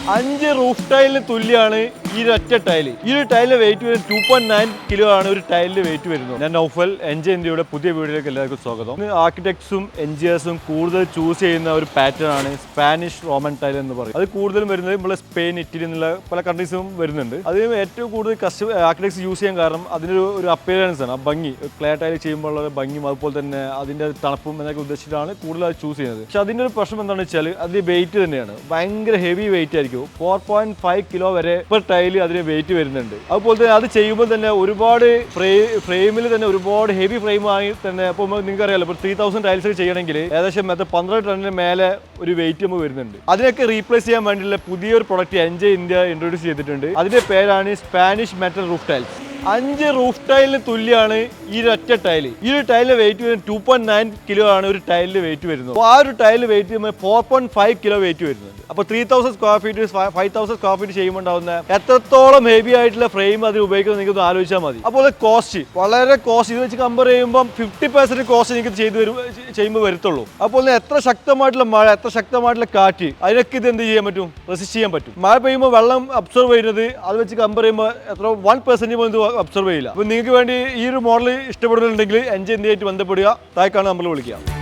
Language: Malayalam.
5 റൂഫ് ടൈലിന് തുല്യമാണ് ഈ ഒറ്റ ടൈല്. ഈ ഒരു ടൈലിന്റെ വെയിറ്റ് വരുന്നത് 2.9 കിലോ ആണ് ഒരു ടൈലിന്റെ വെയിറ്റ് വരുന്നത്. ഞാൻ നൗഫൽ എൻജെ ഇന്ത്യയുടെ പുതിയ വീഡിയോയിലേക്ക് എല്ലാവർക്കും സ്വാഗതം. ആർക്കിടെക്ട്സും എൻജിനീയേഴ്സും കൂടുതൽ ചൂസ് ചെയ്യുന്ന ഒരു പാറ്റേൺ ആണ് സ്പാനിഷ് റോമൻ ടൈൽ എന്ന് പറയും. അത് കൂടുതലും വരുന്നത് നമ്മളെ സ്പെയിൻ, ഇറ്റലി എന്നുള്ള പല കൺട്രീസും വരുന്നുണ്ട്. അതിന് ഏറ്റവും കൂടുതൽ ആർക്കിടെക്ട്സ് യൂസ് ചെയ്യാൻ കാരണം അതിനൊരു അപ്പിയറൻസ് ആണ്, ആ ഭംഗി. ക്ലേ ടൈൽ ചെയ്യുമ്പോൾ ഉള്ള ഭംഗിയും അതുപോലെ തന്നെ അതിന്റെ തണുപ്പും എന്നൊക്കെ ഉദ്ദേശിച്ചിട്ടാണ് കൂടുതൽ അത് ചൂസ് ചെയ്യുന്നത്. പക്ഷെ അതിന്റെ ഒരു പ്രശ്നം എന്താണെന്ന് വെച്ചാൽ അതിന്റെ വെയിറ്റ് തന്നെയാണ്. ഭയങ്കര ഹെവി വെയിറ്റ് ആയിരിക്കും. 4.5 കിലോ വരെ പെർ ടൈല് അതിന് വെയിറ്റ് വരുന്നുണ്ട്. അതുപോലെ തന്നെ അത് ചെയ്യുമ്പോൾ തന്നെ ഒരുപാട് ഫ്രെയിമിൽ തന്നെ ഒരുപാട് ഹെവി ഫ്രെയിം ആയി തന്നെ. അപ്പോൾ നിങ്ങൾക്ക് അറിയാലോ, ഇപ്പോൾ 3000 ടൈൽസ് ചെയ്യണമെങ്കിൽ ഏകദേശം 12 ടണ്ണിന് മേലെ ഒരു വെയിറ്റ് നമുക്ക് വരുന്നുണ്ട്. അതിനൊക്കെ റീപ്ലേസ് ചെയ്യാൻ വേണ്ടിയുള്ള പുതിയൊരു പ്രൊഡക്റ്റ് എൻജെ ഇന്ത്യ ഇൻട്രൊഡ്യൂസ് ചെയ്തിട്ടുണ്ട്. അതിന്റെ പേരാണ് Spanish metal roof tiles. 5 roof ടൈലിന് തുല്യമാണ് ഈ ഒറ്റ ടൈല്. ഈ ഒരു ടൈലിന്റെ വെയിറ്റ് വരുന്നത് 2.9 കിലോ ആണ് ഒരു ടൈലിന്റെ വെയിറ്റ് വരുന്നത്. അപ്പോൾ ആ ഒരു ടൈലിന് വെയിറ്റ് 4.5 കിലോ വെയിറ്റ് വരുന്നുണ്ട്. അപ്പോൾ 3000 സ്ക്വയർ ഫീറ്റ് 5000 സ്ക്വയർ ഫീറ്റ് ചെയ്യുമ്പോൾ ഉണ്ടാവുന്ന എത്രത്തോളം ഹെവി ആയിട്ടുള്ള ഫ്രെയിം അതിൽ ഉപയോഗിക്കുന്നത് നിങ്ങൾക്ക് ആലോചിച്ചാൽ മതി. അപ്പോൾ കോസ്റ്റ് വളരെ കോസ്റ്റ് ഇത് വെച്ച് കമ്പയർ ചെയ്യുമ്പോൾ 50% കോസ്റ്റ് നിങ്ങൾക്ക് ചെയ്യുമ്പോൾ വരത്തുള്ളൂ. അപ്പോൾ എത്ര ശക്തമായിട്ടുള്ള മഴ, എത്ര ശക്തമായിട്ടുള്ള കാറ്റ്, അതിനൊക്കെ ഇത് എന്ത് ചെയ്യാൻ പറ്റും? റെസിസ്റ്റ് ചെയ്യാൻ പറ്റും. മഴ പെയ്യുമ്പോൾ വെള്ളം അബ്സർവ് ചെയ്യുന്നത് അത് വെച്ച് കമ്പയർ ചെയ്യുമ്പോൾ എത്ര 1% പോലും അബ്സർവ് ചെയ്യില്ല. അപ്പോൾ നിങ്ങൾക്ക് വേണ്ടി ഈ ഒരു മോഡൽ ഇഷ്ടപ്പെടുന്നുണ്ടെങ്കിൽ എൻജെ ഇന്ത്യയായിട്ട് ബന്ധപ്പെടുക. താഴെ കാണുന്ന നമ്പറിൽ വിളിക്കുക.